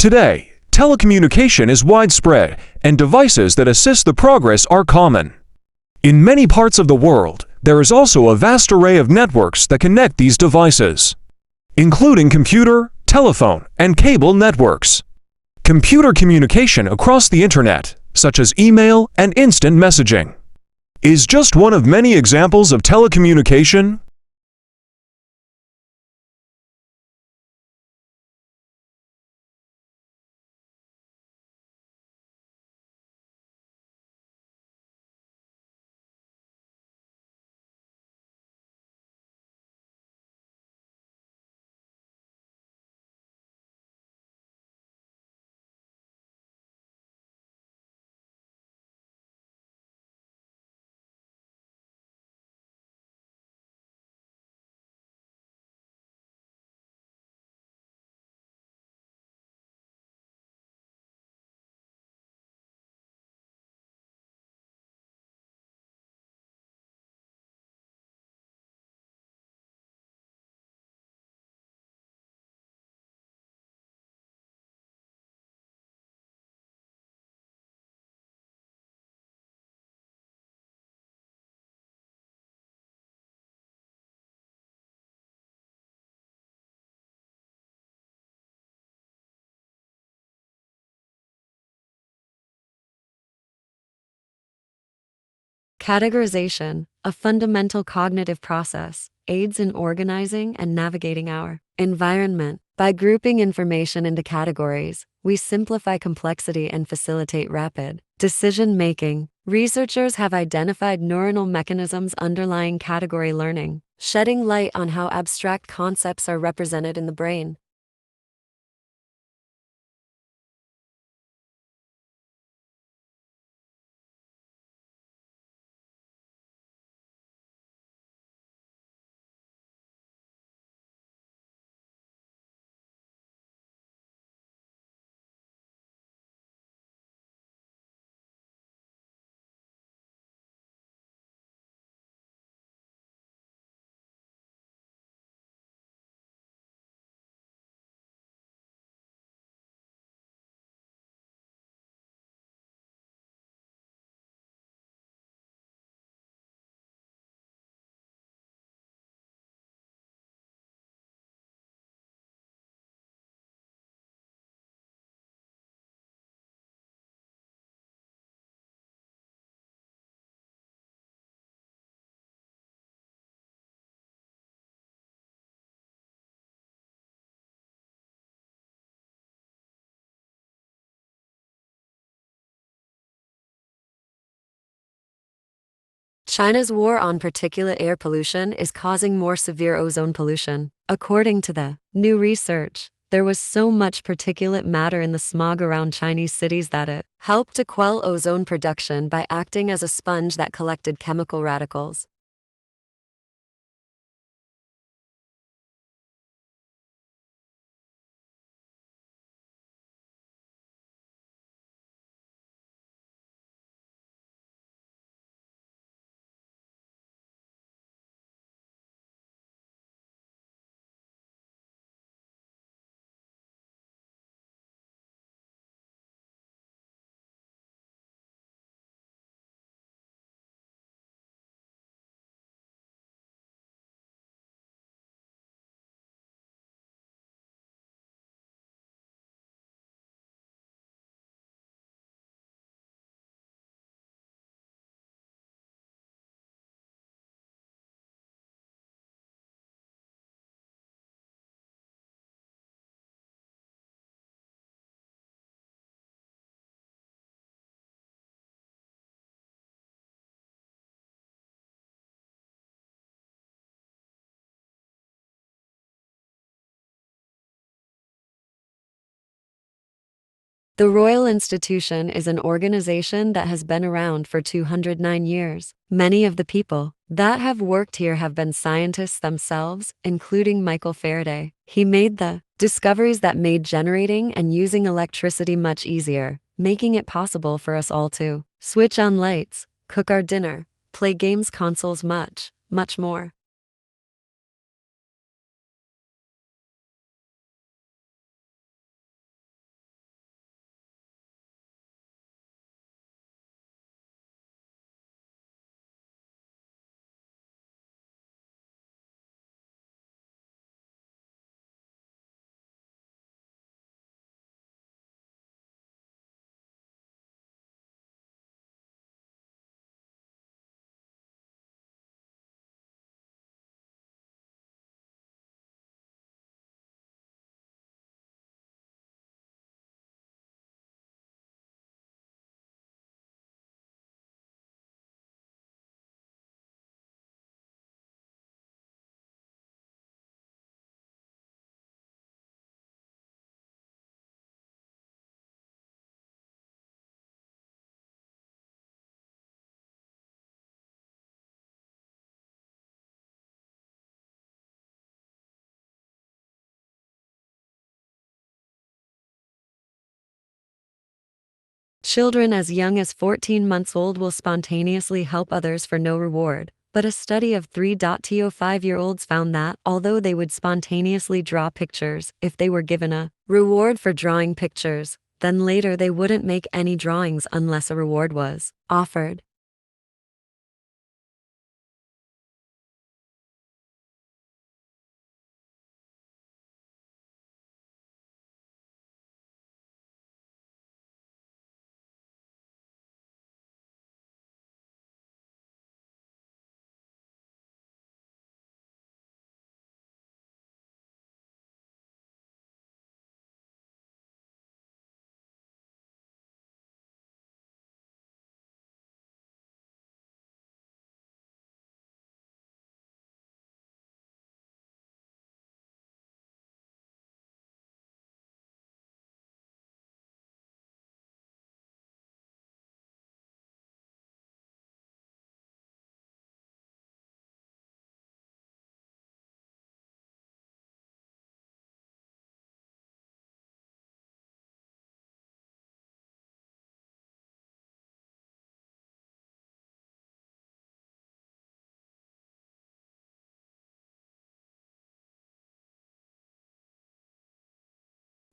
Today, telecommunication is widespread, and devices that assist the progress are common. In many parts of the world, there is also a vast array of networks that connect these devices, including computer, telephone, and cable networks. Computer communication across the internet, such as email and instant messaging, is just one of many examples of telecommunication. Categorization, a fundamental cognitive process, aids in organizing and navigating our environment. By grouping information into categories, we simplify complexity and facilitate rapid decision-making. Researchers have identified neuronal mechanisms underlying category learning, shedding light on how abstract concepts are represented in the brain. China's war on particulate air pollution is causing more severe ozone pollution. According to the new research, there was so much particulate matter in the smog around Chinese cities that it helped to quell ozone production by acting as a sponge that collected chemical radicals. The Royal Institution is an organization that has been around for 209 years. Many of the people that have worked here have been scientists themselves, including Michael Faraday. He made the discoveries that made generating and using electricity much easier, making it possible for us all to switch on lights, cook our dinner, play games consoles, much more. Children as young as 14 months old will spontaneously help others for no reward. But a study of 3.to 5-year-olds found that, although they would spontaneously draw pictures if they were given a reward for drawing pictures, then later they wouldn't make any drawings unless a reward was offered.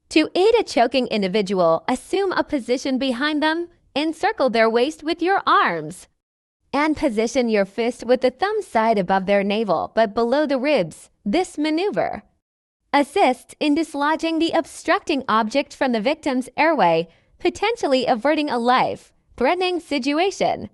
To aid a choking individual, assume a position behind them, encircle their waist with your arms, and position your fist with the thumb side above their navel but below the ribs. This maneuver assists in dislodging the obstructing object from the victim's airway, potentially averting a life-threatening situation.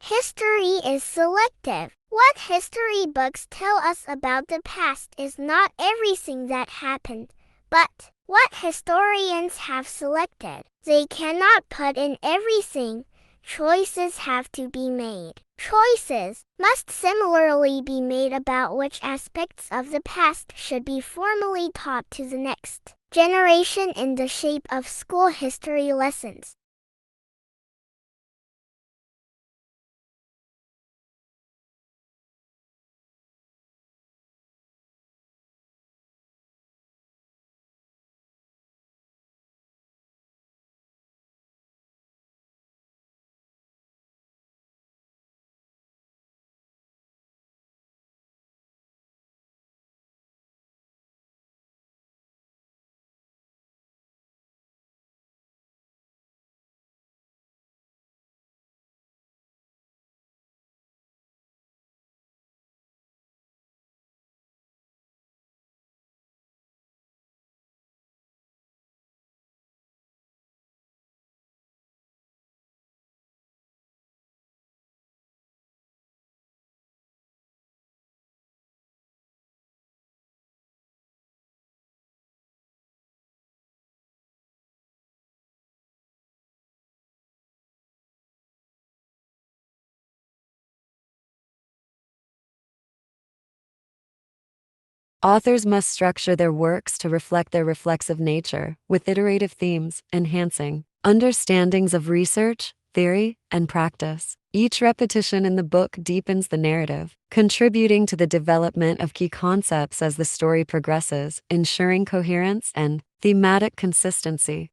History is selective. What history books tell us about the past is not everything that happened, but what historians have selected. They cannot put in everything. Choices have to be made. Choices must similarly be made about which aspects of the past should be formally taught to the next generation in the shape of school history lessons. Authors must structure their works to reflect their reflexive nature, with iterative themes, enhancing understandings of research, theory, and practice. Each repetition in the book deepens the narrative, contributing to the development of key concepts as the story progresses, ensuring coherence and thematic consistency.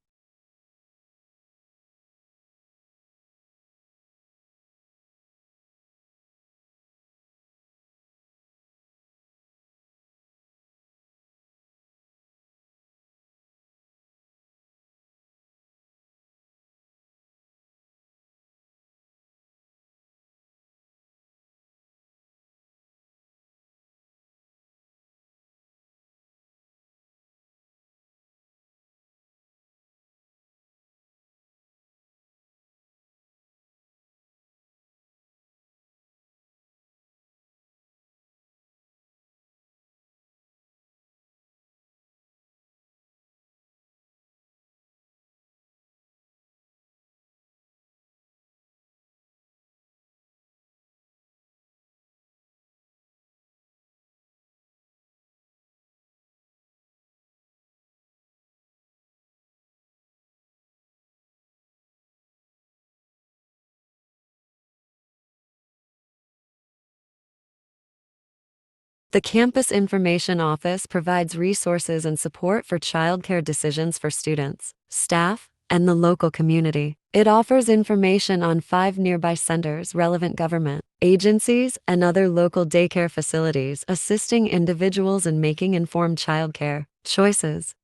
The Campus Information Office provides resources and support for childcare decisions for students, staff, and the local community. It offers information on 5 nearby centers, relevant government agencies, and other local daycare facilities, assisting individuals in making informed childcare choices.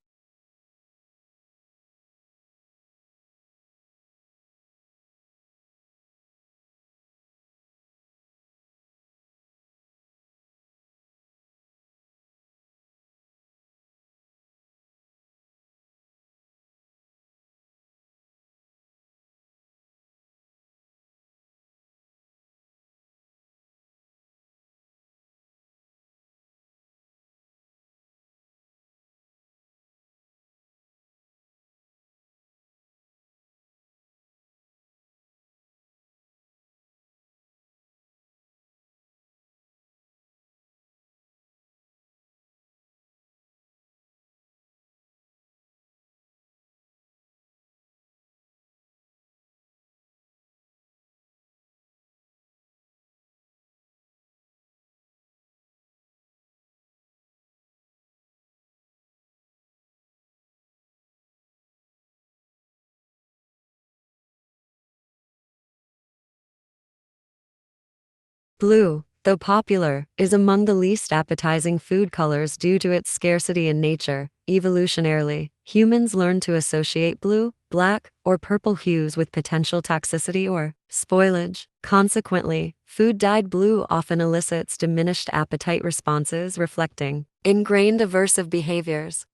Blue, though popular, is among the least appetizing food colors due to its scarcity in nature. Evolutionarily, humans learned to associate blue, black, or purple hues with potential toxicity or spoilage. Consequently, food dyed blue often elicits diminished appetite responses, reflecting ingrained aversive behaviors.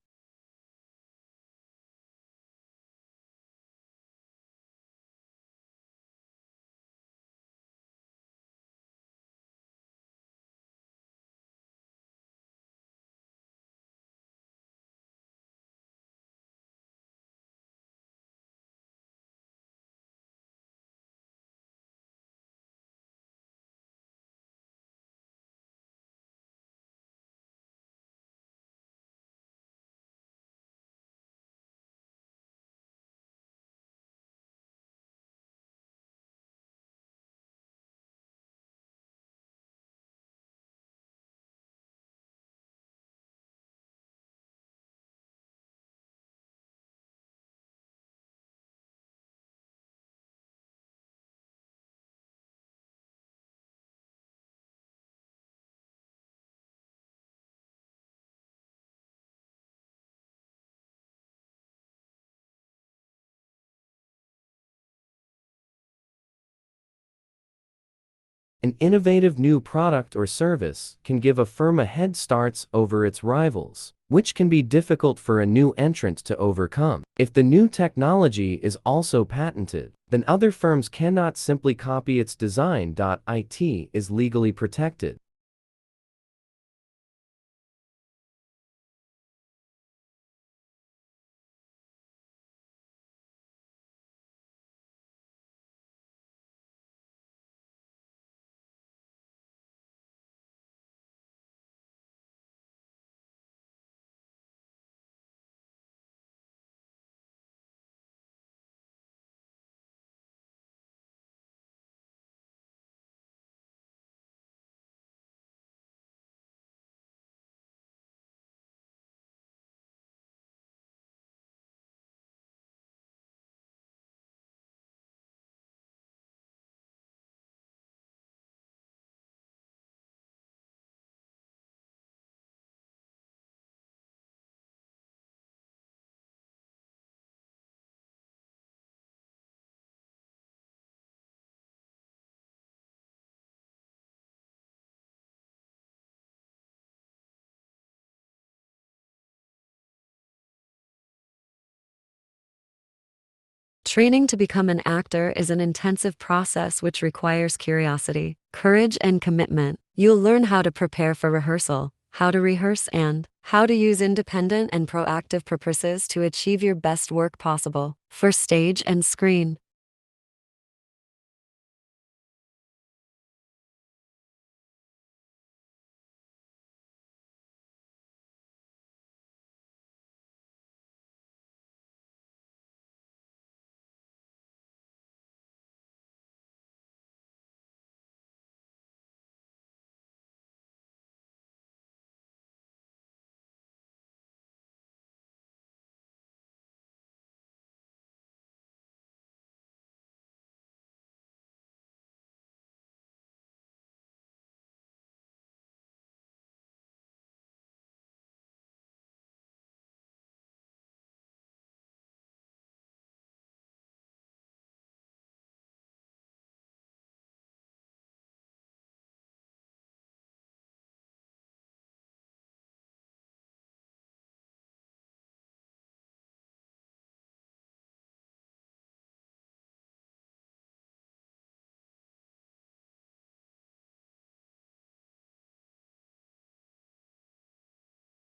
An innovative new product or service can give a firm a head start over its rivals, which can be difficult for a new entrant to overcome. If the new technology is also patented, then other firms cannot simply copy its design. It is legally protected. Training to become an actor is an intensive process which requires curiosity, courage, and commitment. You'll learn how to prepare for rehearsal, how to rehearse, and how to use independent and proactive purposes to achieve your best work possible for stage and screen.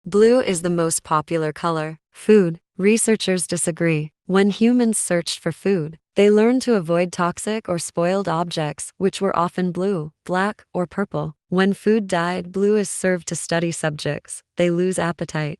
Blue is the most popular color. Food. Researchers disagree. When humans searched for food, they learned to avoid toxic or spoiled objects, which were often blue, black, or purple. When food died, blue is served to study subjects. They lose appetite.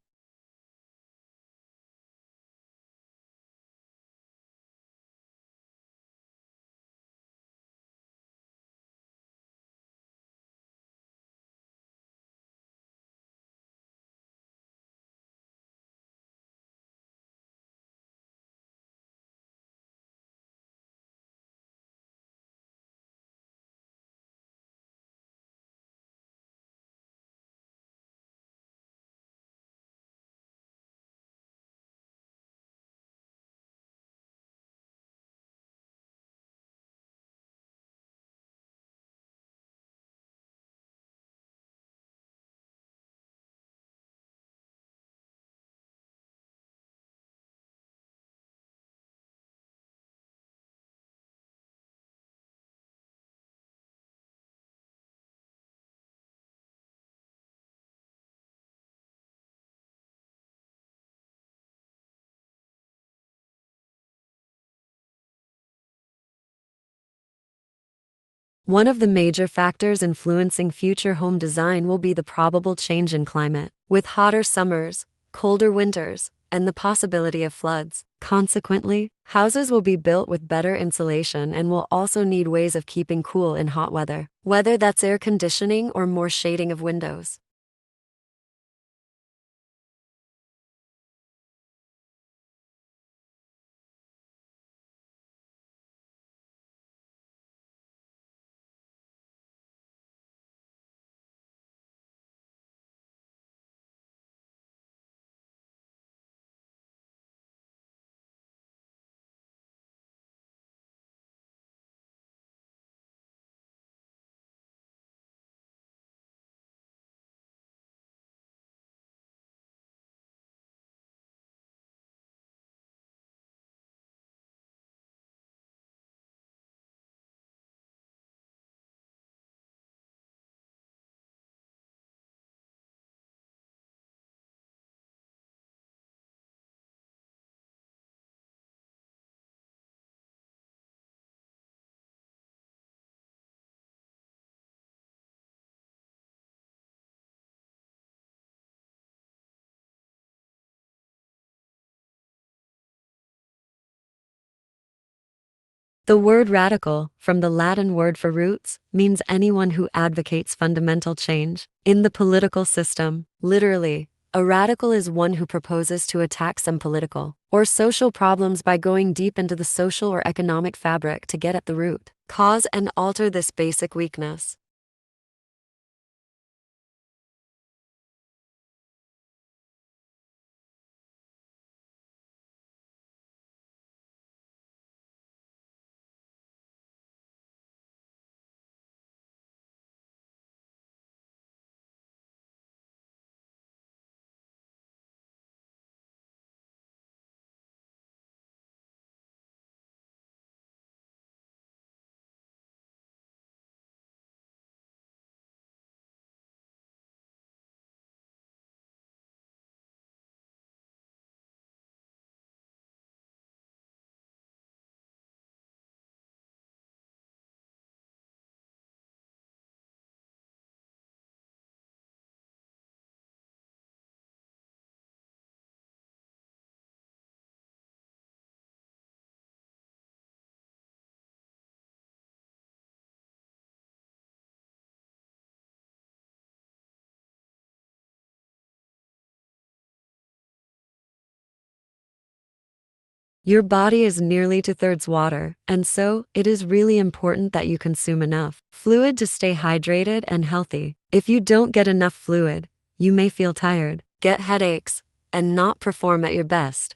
One of the major factors influencing future home design will be the probable change in climate, with hotter summers, colder winters, and the possibility of floods. Consequently, houses will be built with better insulation and will also need ways of keeping cool in hot weather, whether that's air conditioning or more shading of windows. The word radical, from the Latin word for roots, means anyone who advocates fundamental change. In the political system, literally, a radical is one who proposes to attack some political or social problems by going deep into the social or economic fabric to get at the root, cause, and alter this basic weakness. Your body is nearly two-thirds water, and so, it is really important that you consume enough fluid to stay hydrated and healthy. If you don't get enough fluid, you may feel tired, get headaches, and not perform at your best.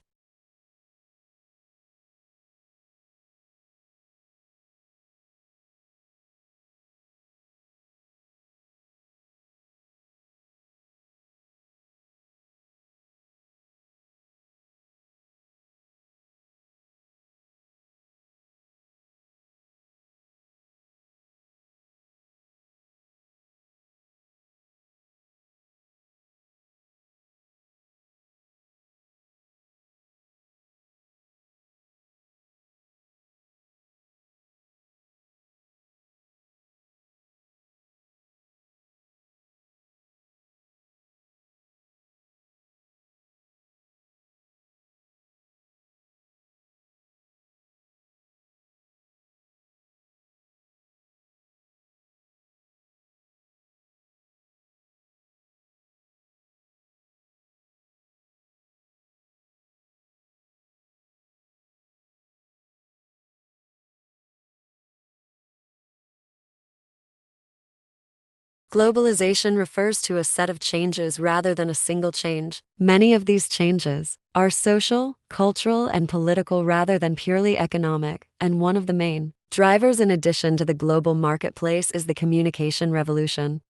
Globalization refers to a set of changes rather than a single change. Many of these changes are social, cultural, and political rather than purely economic, and one of the main drivers in addition to the global marketplace is the communication revolution.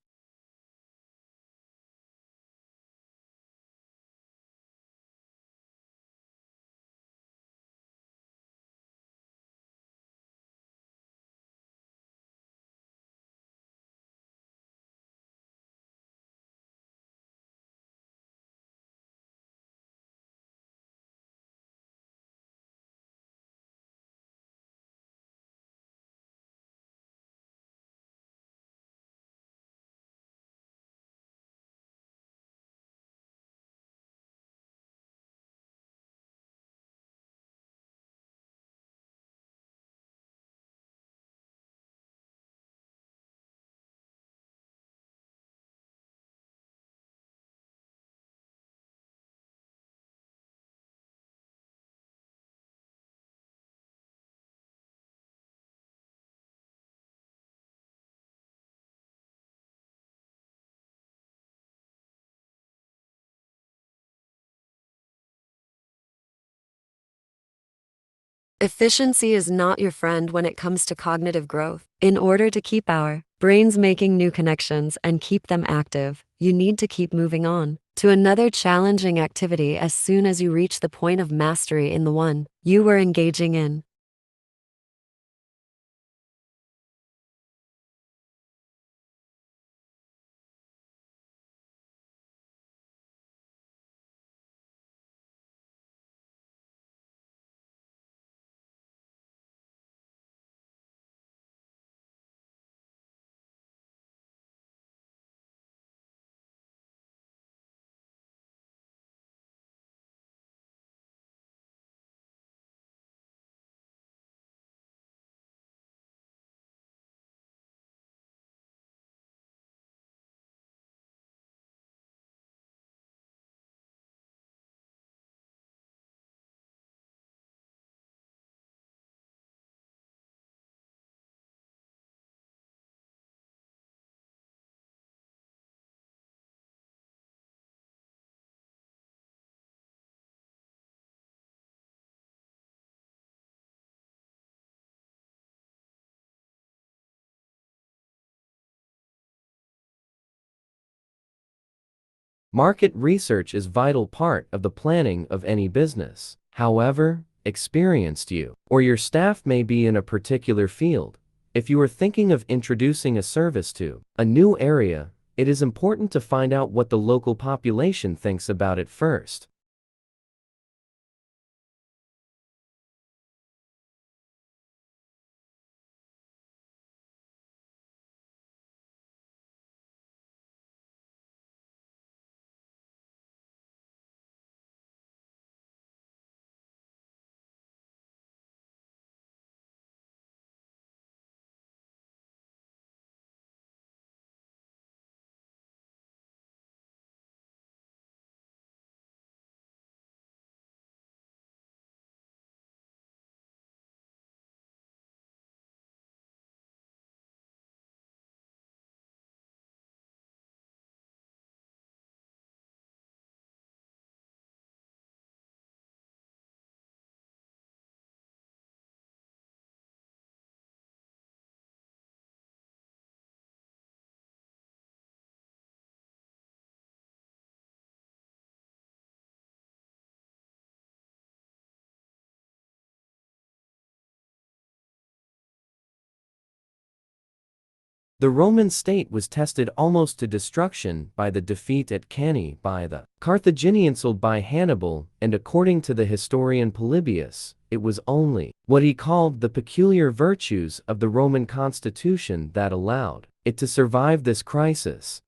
Efficiency is not your friend when it comes to cognitive growth. In order to keep our brains making new connections and keep them active, you need to keep moving on to another challenging activity as soon as you reach the point of mastery in the one you were engaging in. Market research is a vital part of the planning of any business. However experienced you or your staff may be in a particular field, if you are thinking of introducing a service to a new area, it is important to find out what the local population thinks about it first. The Roman state was tested almost to destruction by the defeat at Cannae by the Carthaginians by Hannibal, and according to the historian Polybius, it was only what he called the peculiar virtues of the Roman constitution that allowed it to survive this crisis.